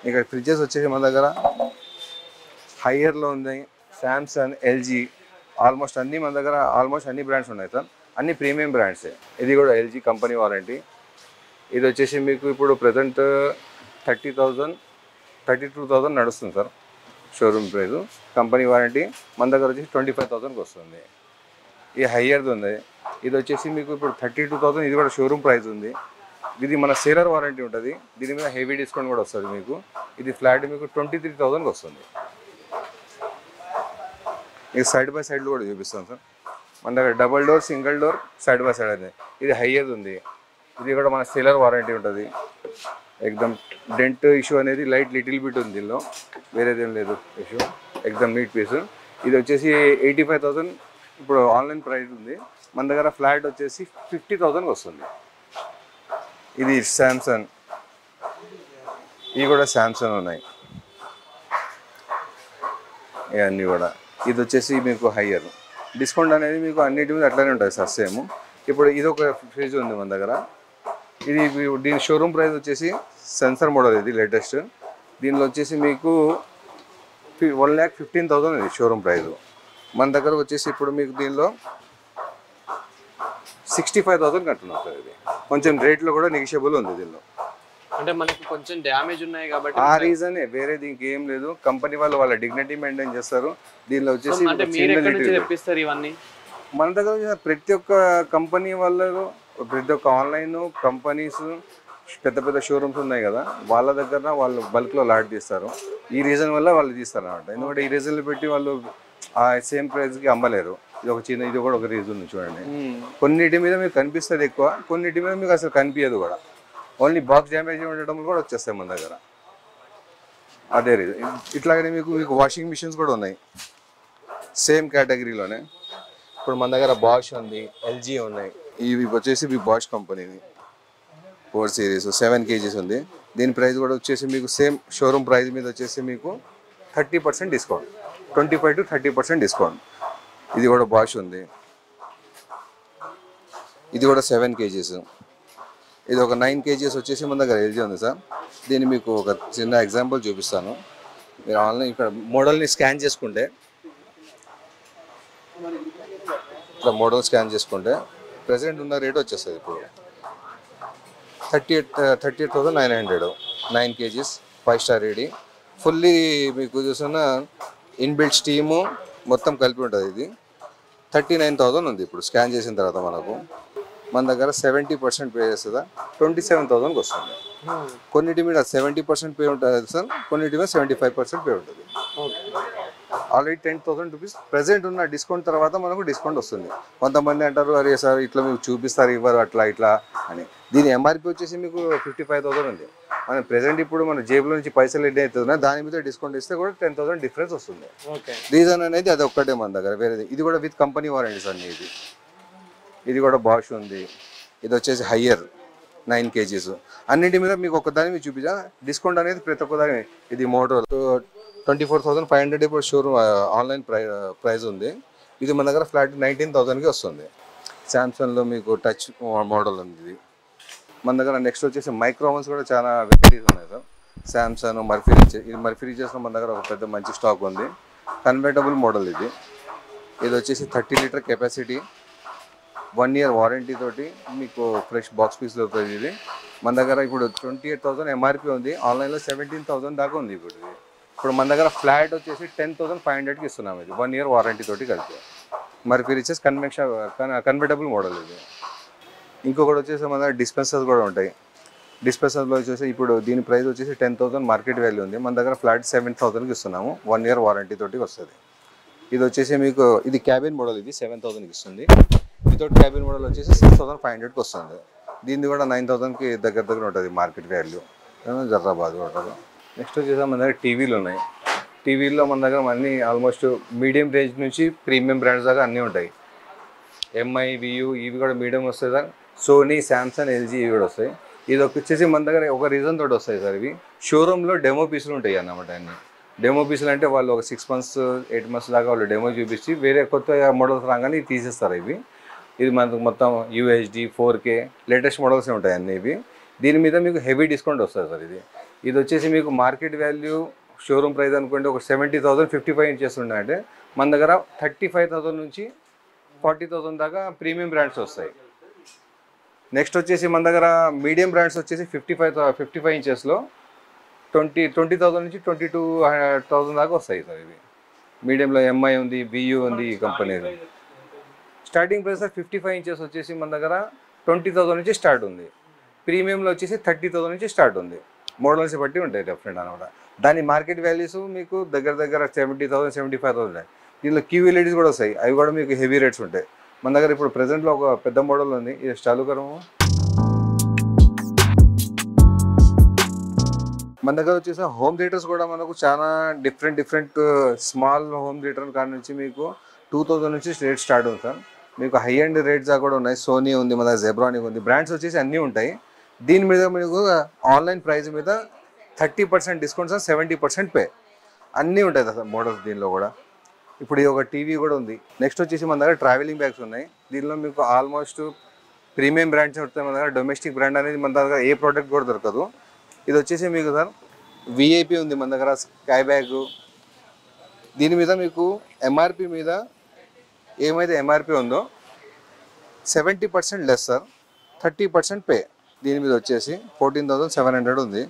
ఇక్కడ ఫ్రిడ్జెస్ వచ్చేసి మన దగ్గర హైయర్లో ఉంది, శాంసంగ్, ఎల్జీ, ఆల్మోస్ట్ అన్నీ మన దగ్గర అన్ని బ్రాండ్స్ ఉన్నాయి సార్. అన్ని ప్రీమియం బ్రాండ్సే. ఇది కూడా ఎల్జీ కంపెనీ వారంటీ. ఇది వచ్చేసి మీకు ఇప్పుడు ప్రజెంట్ 32,000 నడుస్తుంది sir showroom price. Company warranty మన దగ్గర వచ్చేసి 25,000కి వస్తుంది. ఈ హయ్యర్ది ఉంది, ఇది వచ్చేసి మీకు ఇప్పుడు 32,000. ఇది కూడా షోరూమ్ ప్రైస్ ఉంది. ఇది మన సేలర్ వారంటీ ఉంటుంది. దీని మీద హెవీ డిస్కౌంట్ కూడా వస్తుంది మీకు. ఇది ఫ్లాట్ మీకు 23,000కి వస్తుంది. ఇది సైడ్ బై సైడ్లో కూడా చూపిస్తాను సార్. మన దగ్గర double door, single door, side by side అది. ఇది హైయర్ది ఉంది. ఇది కూడా మన సేలర్ వారంటీ ఉంటుంది. ఎక్దమ్ డెంట్ ఇష్యూ అనేది లిటిల్ బిట్ ఉంది దీనిలో, వేరేదేం లేదు ఇష్యూ. ఎక్దమ్ neat piece. ఇది వచ్చేసి 85,000 ఇప్పుడు ఆన్లైన్ ప్రైస్ ఉంది. మన దగ్గర ఫ్లాట్ వచ్చేసి 50,000కి వస్తుంది. ఇది శాంసంగ్, ఇవి కూడా శాంసంగ్ ఉన్నాయి ఇవన్నీ కూడా. ఇది వచ్చేసి మీకు హయ్యర్. డిస్కౌంట్ అనేది మీకు అన్నిటి మీద అట్లనే ఉంటుంది సార్ సేమ్. ఇప్పుడు ఇది ఒక ఫ్రిడ్జ్ ఉంది మన దగ్గర. ఇది దీని షోరూమ్ ప్రైస్ వచ్చేసి సెన్సర్ మోడల్, ఇది లేటెస్ట్. దీనిలో వచ్చేసి మీకు 1,15,000 ఇది షోరూమ్ ప్రైస్. మన దగ్గర వచ్చేసి ఇప్పుడు మీకు దీనిలో 65,000 కంటున్నాం సార్. ఇది కొంచెం రేట్లో కూడా నెగిషియబుల్ ఉంది దీనిలో. అంటే మనకి కొంచెం డ్యామేజ్ ఉన్నాయి కాబట్టి ఆ రీజనే, వేరే దీనికి ఏం లేదు. కంపెనీ వాళ్ళు వాళ్ళ డిగ్నిటీ మెయింటైన్ చేస్తారు. దీనిలో వచ్చేసి తెప్పిస్తారు ఇవన్నీ మన దగ్గర. ప్రతి ఒక్క కంపెనీ వాళ్ళు, ప్రతి ఒక్క ఆన్లైన్ కంపెనీస్, పెద్ద పెద్ద షోరూమ్స్ ఉన్నాయి కదా, వాళ్ళ దగ్గర వాళ్ళు బల్క్లో లాట్ తీస్తారు. ఈ రీజన్ వల్ల వాళ్ళు తీస్తారు అనమాట. ఎందుకంటే ఈ రీజన్లు పెట్టి వాళ్ళు ఆ సేమ్ ప్రైస్కి అమ్మలేరు. ఇది కూడా ఒక రీజన్ చూడండి. కొన్నిటి మీద మీకు కనిపిస్తుంది ఎక్కువ, కొన్నిటి మీద మీకు అసలు కనిపించదు కూడా. ఓన్లీ బాక్స్ డ్యామేజ్ ఉండడం కూడా వచ్చేస్తాయి మన దగ్గర. అదే రీజన్. ఇట్లాగనే మీకు వాషింగ్ మిషన్స్ కూడా ఉన్నాయి సేమ్ కేటగిరీలోనే. ఇప్పుడు మన దగ్గర బాష్ ఉంది, ఎల్జీ ఉన్నాయి. ఇవి వచ్చేసి మీ బాష్ కంపెనీది 4 సిరీస్ 7 kgs ఉంది. దీని ప్రైస్ కూడా వచ్చేసి మీకు సేమ్ షోరూమ్ ప్రైస్ మీద వచ్చేసి మీకు 30% డిస్కౌంట్, 25 to 30% డిస్కౌంట్. ఇది కూడా బాష్ ఉంది. ఇది కూడా 7 kgs. ఇది ఒక 9 kgs వచ్చేసి మన దగ్గర ఎల్జీ ఉంది సార్. దీన్ని మీకు ఒక చిన్న ఎగ్జాంపుల్ చూపిస్తాను. మీరు ఆన్లైన్ ఇక్కడ మోడల్ని స్కాన్ చేసుకుంటే, ఇట్లా మోడల్ స్కాన్ చేసుకుంటే ప్రెసెంట్ ఉన్న రేట్ వచ్చేస్తుంది ఇప్పుడు 38,900. 9 kgs 5 star రేటింగ్. ఫుల్లీ మీకు చూసిన ఇన్బిల్ట్ స్టీము మొత్తం కలిపి ఉంటుంది. ఇది 39,000 ఉంది ఇప్పుడు స్కాన్ చేసిన తర్వాత. మన దగ్గర 70% పే చేస్తుందా 27,000కి వస్తుంది. కొన్నిటి మీద 70% పే ఉంటుంది సార్, కొన్నిటి మీద 75% పే ఉంటుంది. ఆల్రెడీ 10,000 రూపీస్ ప్రెసెంట్ ఉన్న డిస్కౌంట్ తర్వాత మనకు డిస్కౌంట్ వస్తుంది. కొంతమంది అంటారు, అరే సార్ ఇట్లా మీకు చూపిస్తారు ఇవ్వరు ఇట్లా అని. దీని ఎంఆర్పి వచ్చేసి మీకు 55,000 ఉంది. మనం ప్రెసెంట్ ఇప్పుడు మన జేబులో నుంచి పైసలు ఎన్ని అవుతుందో దాని మీద డిస్కౌంట్ ఇస్తే కూడా 10,000 డిఫరెన్స్ వస్తుంది. రీజన్ అనేది అది ఒక్కటే మన దగ్గర, వేరేది. ఇది కూడా విత్ కంపెనీ వారంటీస్ అన్ని. ఇది కూడా బాష్ ఉంది. ఇది వచ్చేసి హయ్యర్ 9 kgs. అన్నింటి మీద మీకు ఒకదాని మీద చూపించా డిస్కౌంట్ అనేది ప్రతి ఒక్కదాని. ఇది మోటోలో 24,500 ఇప్పుడు షోరూమ్ ఆన్లైన్ ప్రైస్ ఉంది. ఇది మన దగ్గర ఫ్లాట్ 19,000కి వస్తుంది. శాంసంగ్లో మీకు టచ్ మోడల్ ఉంది. ఇది మన దగ్గర. నెక్స్ట్ వచ్చేసి మైక్రోవన్స్ కూడా చాలా వెరైటీస్ ఉన్నాయి సార్. Samsung, Murphy riches. ఇది మర్ఫీ రిచెస్లో మన దగ్గర ఒక పెద్ద మంచి స్టాక్ ఉంది. కన్వర్టబుల్ మోడల్ ఇది. ఇది వచ్చేసి 30 లీటర్ కెపాసిటీ, 1 year వారంటీ తోటి మీకు ఫ్రెష్ బాక్స్ పీస్ దొరుకుతుంది. ఇది మన దగ్గర ఇప్పుడు 28,000 ఎంఆర్పి ఉంది. ఆన్లైన్లో 17,000 దాకా ఉంది ఇప్పుడు. ఇప్పుడు మన దగ్గర ఫ్లాట్ వచ్చేసి 10,500కి ఇస్తున్నాం. ఇది 1 year వారంటీ తోటి కలిపి. మర్ఫీ రిచెస్ కన్వర్టబుల్ మోడల్ ఇది. ఇంకొకటి వచ్చేసి మన దగ్గర డిస్పెన్సర్స్ కూడా ఉంటాయి. డిస్పెన్సర్లో వచ్చేసి ఇప్పుడు దీని ప్రైస్ వచ్చేసి 10,000 మార్కెట్ వాల్యూ ఉంది. మన దగ్గర ఫ్లాట్ 7,000కి ఇస్తున్నాము. 1 year వారంటీ తోటి వస్తుంది. ఇది వచ్చేసి మీకు ఇది క్యాబిన్ మోడల్. ఇది 7,000కి ఇస్తుంది. వితౌట్ క్యాబిన్ మోడల్ వచ్చేసి 6,500కి వస్తుంది. దీన్ని కూడా 9,000కి దగ్గర ఉంటుంది మార్కెట్ వాల్యూ. జర్రాబాద్ ఉంటుంది. నెక్స్ట్ వచ్చేసి మన దగ్గర టీవీలు ఉన్నాయి. టీవీల్లో మన దగ్గర అన్నీ ఆల్మోస్ట్ మీడియం రేంజ్ నుంచి ప్రీమియం బ్రాండ్స్ దాకా అన్నీ ఉంటాయి. ఎంఐ, వియూ ఇవి కూడా మీడియం వస్తాయి సార్. సోనీ, శాంసంగ్, ఎల్జీ ఇవి కూడా వస్తాయి. ఇది వచ్చేసి మన దగ్గర ఒక రీజన్ తోటి వస్తాయి సార్. ఇవి షోరూంలో డెమో పీసులు ఉంటాయి అన్నమాట. అన్నీ డెమో పీసులు అంటే వాళ్ళు ఒక 6 months 8 months దాకా వాళ్ళు డెమో చూపించి వేరే కొత్త మోడల్స్ రాగానే ఇవి తీసేస్తారు. ఇది మనకు మొత్తం UHD 4K లేటెస్ట్ మోడల్స్ ఉంటాయి అన్నీ. దీని మీద మీకు హెవీ డిస్కౌంట్ వస్తుంది సార్. ఇది ఇది వచ్చేసి మీకు మార్కెట్ వాల్యూ షోరూమ్ ప్రైస్ అనుకోండి ఒక 70,000 55 ఇంచెస్ ఉన్నాయంటే మన దగ్గర 35,000 నుంచి 40,000 దాకా ప్రీమియం బ్రాండ్స్ వస్తాయి. నెక్స్ట్ వచ్చేసి మన దగ్గర మీడియం బ్రాండ్స్ వచ్చేసి 55 ఇంచెస్లో 20,000 నుంచి 22,000 దాకా వస్తాయి సార్. ఇవి మీడియంలో ఎంఐ ఉంది, బియూ ఉంది, ఈ company. Starting price sir 55 inches వచ్చేసి మన దగ్గర 20,000 నుంచి స్టార్ట్ ఉంది. ప్రీమియంలో వచ్చేసి 30,000 నుంచి స్టార్ట్ ఉంది. మోడల్స్ బట్టి ఉంటాయి డిఫరెంట్ అనమాట. దాని మార్కెట్ వాల్యూస్ మీకు దగ్గర 70,000 75,000. దీనిలో QLEDs కూడా వస్తాయి, అవి కూడా మీకు హెవీ రేట్స్ ఉంటాయి. మన దగ్గర ఇప్పుడు ప్రెజెంట్లో ఒక పెద్ద మోడల్ ఉంది, ఇది చాలుకరము. మన దగ్గర వచ్చేసి హోమ్ థియేటర్స్ కూడా మనకు చాలా డిఫరెంట్ స్మాల్ హోమ్ థియేటర్ కాడ నుంచి మీకు 2,000 నుంచి రేట్ స్టార్ట్ ఉంది సార్. మీకు హై అండ్ రేట్స్ కూడా ఉన్నాయి. సోనీ ఉంది, మన దగ్గర జెబ్రానిక్ ఉంది, బ్రాండ్స్ వచ్చేసి అన్నీ ఉంటాయి. దీని మీద మీకు ఆన్లైన్ ప్రైస్ మీద 30% డిస్కౌంట్ సార్, 70% పే, అన్నీ ఉంటాయి సార్ మోడల్స్ దీనిలో కూడా. ఇప్పుడు ఇది ఒక టీవీ కూడా ఉంది. నెక్స్ట్ వచ్చేసి మన దగ్గర ట్రావెలింగ్ బ్యాగ్స్ ఉన్నాయి. దీనిలో మీకు ఆల్మోస్ట్ ప్రీమియం బ్రాండ్స్ ఉంటాయి మన దగ్గర. డొమెస్టిక్ బ్రాండ్ అనేది మన దగ్గర ఏ ప్రోడక్ట్ కూడా దొరకదు. ఇది వచ్చేసి మీకు సార్ విఐపి ఉంది మన దగ్గర, స్కై బ్యాగ్. దీని మీద మీకు ఎంఆర్పి మీద ఏమైతే ఎంఆర్పి ఉందో 70% లెస్ సార్, 30% పే. దీని మీద వచ్చేసి 14,700 ఉంది,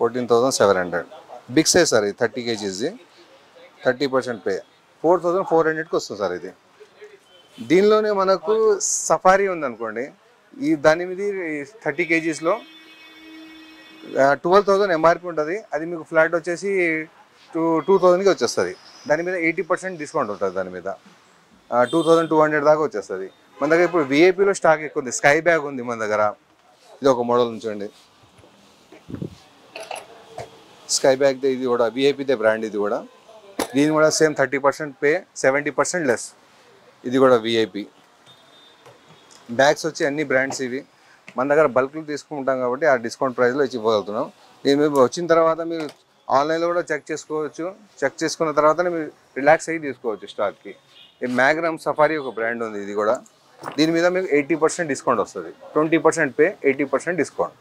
14,700. బిగ్ సైజ్ సార్, ఇది 30 kgs, 30% పే, 4,400కి వస్తుంది సార్ ఇది. దీనిలోనే మనకు సఫారీ ఉంది అనుకోండి, ఈ దాని మీద 30 kgsలో 12,000 ఎంఆర్పి ఉంటుంది. అది మీకు ఫ్లాట్ వచ్చేసి 2,000కి వచ్చేస్తుంది. దాని మీద 80% డిస్కౌంట్ ఉంటుంది. దాని మీద 2,200 దాకా వచ్చేస్తుంది. మన దగ్గర ఇప్పుడు విఐపిలో స్టాక్ ఎక్కువ ఉంది. స్కై బ్యాగ్ ఉంది మన దగ్గర, ఇది ఒక మోడల్ ఉంచండి. స్కై బ్యాగ్ ఇది కూడా విఐపిదే బ్రాండ్. ఇది కూడా దీని కూడా సేమ్ 30% పే, 70% లెస్. ఇది కూడా విఐపి బ్యాగ్స్ వచ్చి అన్ని బ్రాండ్స్ ఇవి. మన దగ్గర బల్క్లు తీసుకుంటాం కాబట్టి ఆ డిస్కౌంట్ ప్రైస్లో ఇచ్చి ఇవ్వగలుగుతున్నాం. దీని మీద వచ్చిన తర్వాత మీరు ఆన్లైన్లో కూడా చెక్ చేసుకోవచ్చు. చెక్ చేసుకున్న తర్వాతనే మీరు రిలాక్స్ అయ్యి తీసుకోవచ్చు స్టాక్కి. ఈ మ్యాగ్నమ్ సఫారీ ఒక బ్రాండ్ ఉంది, ఇది కూడా. దీని మీద మీకు 80% డిస్కౌంట్ వస్తుంది. 20% పే, 80% డిస్కౌంట్.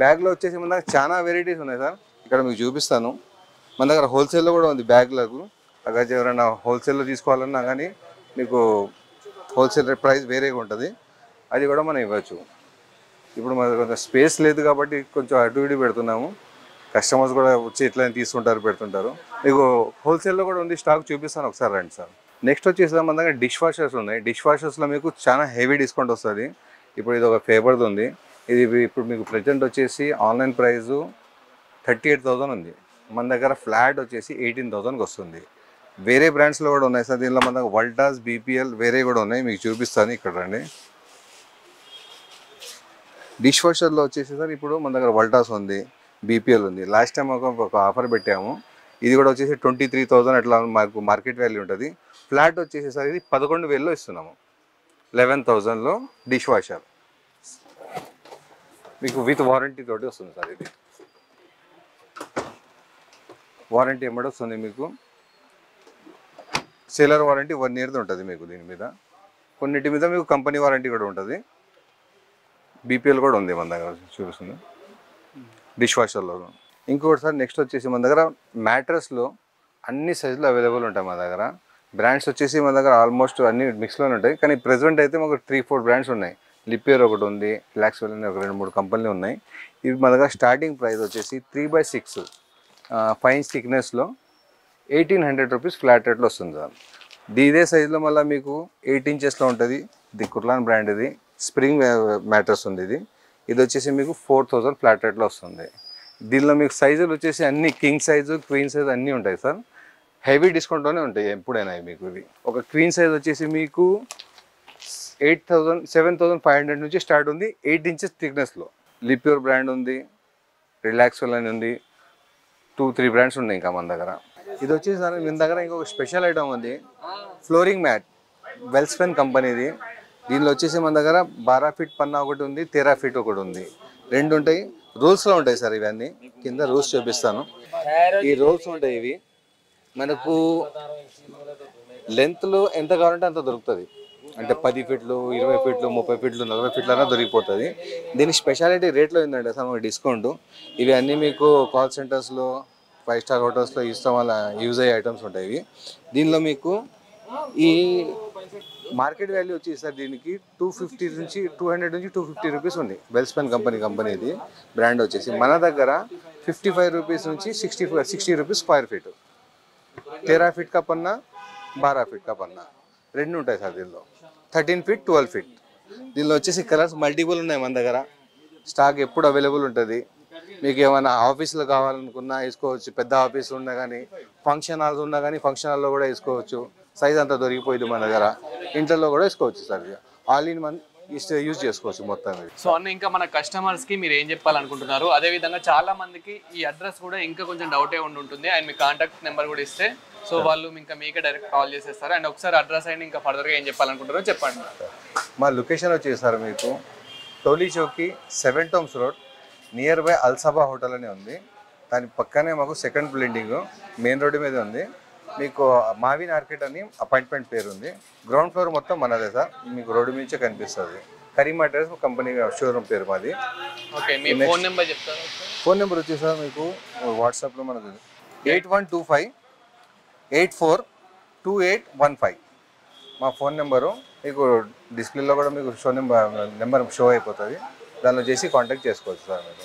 బ్యాగ్లో వచ్చేసి మన దగ్గర చాలా వెరైటీస్ ఉన్నాయి సార్, ఇక్కడ మీకు చూపిస్తాను. మన దగ్గర హోల్సేల్లో కూడా ఉంది బ్యాగ్లకు. అక్కడ ఎవరైనా హోల్సేల్లో తీసుకోవాలన్నా కానీ మీకు హోల్సేల్ ప్రైస్ వేరేగా ఉంటుంది, అది కూడా మనం ఇవ్వచ్చు. ఇప్పుడు మనకు కొంచెం స్పేస్ లేదు కాబట్టి కొంచెం అటు ఇటు పెడుతున్నాము. కస్టమర్స్ కూడా వచ్చి ఇట్లా తీసుకుంటారు, పెడుతుంటారు. మీకు హోల్సేల్లో కూడా ఉంది, స్టాక్ చూపిస్తాను, ఒకసారి రండి సార్. నెక్స్ట్ వచ్చేసి మన దగ్గర డిష్ వాషర్స్ ఉన్నాయి. డిష్ వాషర్స్లో మీకు చాలా హెవీ డిస్కౌంట్ వస్తుంది. ఇప్పుడు ఇది ఒక ఫేవర్ది ఉంది. ఇది ఇప్పుడు మీకు ప్రజెంట్ వచ్చేసి ఆన్లైన్ ప్రైజు 38,000 ఉంది. మన దగ్గర ఫ్లాట్ వచ్చేసి 18,000కి వస్తుంది. వేరే బ్రాండ్స్లో కూడా ఉన్నాయి సార్. దీనిలో మన దగ్గర వల్టాస్, BPL వేరే కూడా ఉన్నాయి, మీకు చూపిస్తాను, ఇక్కడ రండి. డిష్ వాషర్లో వచ్చేసి సార్ ఇప్పుడు మన దగ్గర వల్టాస్ ఉంది, BPL ఉంది. లాస్ట్ టైం ఒక ఆఫర్ పెట్టాము. ఇది కూడా వచ్చేసి 23,000 అట్లా మాకు మార్కెట్ వాల్యూ ఉంటుంది. ఫ్లాట్ వచ్చేసి సార్ ఇది 11,000లో ఇస్తున్నాము. 11,000లో డిష్ వాషర్ మీకు విత్ వారంటీ తోటి వస్తుంది సార్. ఇది వారంటీ ఏమిటి వస్తుంది మీకు, సేలర్ వారంటీ 1 yearది ఉంటుంది మీకు. దీని మీద కొన్నిటి మీద మీకు కంపెనీ వారంటీ కూడా ఉంటుంది. BPL కూడా ఉంది మన దగ్గర, చూపిస్తుంది డిష్ వాషర్లో. ఇంకొకటి సార్ నెక్స్ట్ వచ్చేసి మన దగ్గర మ్యాట్రస్లో అన్ని సైజులు అవైలబుల్ ఉంటాయి మన దగ్గర. బ్రాండ్స్ వచ్చేసి మన దగ్గర ఆల్మోస్ట్ అన్ని మిక్స్లోనే ఉంటాయి. కానీ ప్రెజెంట్ అయితే మాకు 3-4 బ్రాండ్స్ ఉన్నాయి. లిపియర్ ఒకటి ఉంది, రిలాక్స్వెల్ అని ఒక 2-3 కంపెనీలు ఉన్నాయి. ఇవి మన దగ్గర స్టార్టింగ్ ప్రైస్ వచ్చేసి 3/6 5 inch థిక్నెస్లో 1,800 రూపీస్ ఫ్లాట్ రేట్లో వస్తుంది సార్. ఇదే సైజులో మళ్ళీ మీకు 8 inchesలో ఉంటుంది. ఇది కుర్లాన్ బ్రాండ్, ఇది స్ప్రింగ్ మ్యాట్రస్ ఉంది. ఇది వచ్చేసి మీకు 4,000 ఫ్లాట్ రేట్లో వస్తుంది. దీనిలో మీకు సైజులు వచ్చేసి అన్ని కింగ్ సైజు, క్వీన్ సైజు అన్నీ ఉంటాయి సార్. హెవీ డిస్కౌంట్లోనే ఉంటాయి ఎప్పుడైనా మీకు. ఇవి ఒక క్వీన్ సైజ్ వచ్చేసి మీకు 7,500 నుంచి స్టార్ట్ ఉంది, 8 inches థిక్నెస్లో. లిప్యూర్ బ్రాండ్ ఉంది, రిలాక్స్వెల్ అని ఉంది, 2-3 బ్రాండ్స్ ఉన్నాయి ఇంకా మన దగ్గర. ఇది వచ్చేసి సార్ మన దగ్గర ఇంకొక స్పెషల్ ఐటమ్ ఉంది, ఫ్లోరింగ్ మ్యాట్, వెల్స్పెన్ కంపెనీది. దీనిలో వచ్చేసి మన దగ్గర 12 feet పన్నా ఒకటి ఉంది, 13 feet ఒకటి ఉంది, 2 ఉంటాయి. రూల్స్లో ఉంటాయి సార్ ఇవన్నీ. కింద రూల్స్ చూపిస్తాను. ఈ రూల్స్ ఉంటాయి. ఇవి మనకు లెంత్లో ఎంత కావాలంటే అంత దొరుకుతుంది. అంటే 10 ఫీట్లు 20 ఫీట్లు 30 ఫీట్లు 40 ఫీట్లైనా దొరికిపోతుంది. దీని స్పెషాలిటీ రేట్లో ఏంటంటే అసలు మనకి డిస్కౌంట్. ఇవి అన్నీ మీకు కాల్ సెంటర్స్లో 5 స్టార్ హోటల్స్లో ఇస్తాం వల్ల యూజ్ అయ్యే ఐటమ్స్ ఉంటాయి ఇవి. దీనిలో మీకు ఈ మార్కెట్ వాల్యూ వచ్చి సార్ దీనికి 250 నుంచి 200 నుంచి 250 రూపీస్ ఉంది. వెల్స్పెన్ కంపెనీ ఇది బ్రాండ్ వచ్చేసి. మన దగ్గర 55 రూపీస్ నుంచి 60 రూపీస్ స్క్వేర్ ఫీట్. 13 ఫీట్ కా పన్నా 12 ఫీట్ కా పన్నా రెండు ఉంటాయి సార్ దీనిలో. 13 ఫీట్ 12 ఫీట్. దీనిలో వచ్చేసి కలర్స్ మల్టిపుల్ ఉన్నాయి మన దగ్గర. స్టాక్ ఎప్పుడు అవైలబుల్ ఉంటుంది. మీకు ఏమైనా ఆఫీసులో కావాలనుకున్నా వేసుకోవచ్చు. పెద్ద ఆఫీస్ ఉన్నా కానీ ఫంక్షన్ హాల్స్ ఉన్నా కానీ ఫంక్షన్ హాల్లో కూడా వేసుకోవచ్చు. సైజ్ అంతా దొరికిపోయింది మన దగ్గర. ఇంట్లో కూడా వేసుకోవచ్చు sir. All in one use చేసుకోవచ్చు మొత్తం. సో అన్న ఇంకా మన కస్టమర్స్ కి మీరు ఏం చెప్పాలనుకుంటున్నారు? అదే విధంగా చాలా మందికి ఈ అడ్రస్ కూడా ఇంకా కొంచెం డౌటే ఉంటుంది. అండ్ మీ కాంటాక్ట్ నెంబర్ కూడా ఇస్తే సో వాళ్ళు ఇంకా మీకే డైరెక్ట్ కాల్ చేసేస్తారు. అండ్ ఒకసారి అడ్రస్ అయినా ఇంకా ఫర్దర్గా ఏం చెప్పాలనుకుంటారో చెప్పండి. మా లొకేషన్ వచ్చేసి సార్ మీకు Toli Chowki 7 towns road near by అల్సబా హోటల్ అని ఉంది. దాని పక్కనే మాకు సెకండ్ బిల్డింగ్ మెయిన్ రోడ్డు మీద ఉంది. మీకు మావిన్ మార్కెట్ అని అపాయింట్మెంట్ పేరు ఉంది. గ్రౌండ్ ఫ్లోర్ మొత్తం మనదే సార్. మీకు రోడ్డు నుంచే కనిపిస్తుంది. కరీం అడ్రస్ కంపెనీ షోరూమ్ పేరు మాది. ఓకే, మీ ఫోన్ నెంబర్ చెప్తారా? ఫోన్ నెంబర్ వచ్చేసి సార్ మీకు వాట్సాప్లో మనకు 8125842815 మా ఫోన్ నెంబరు. మీకు డిస్ప్లేలో కూడా మీకు నెంబర్ షో అయిపోతుంది. దానిలో చేసి కాంటాక్ట్ చేసుకోవచ్చు సార్ మీరు.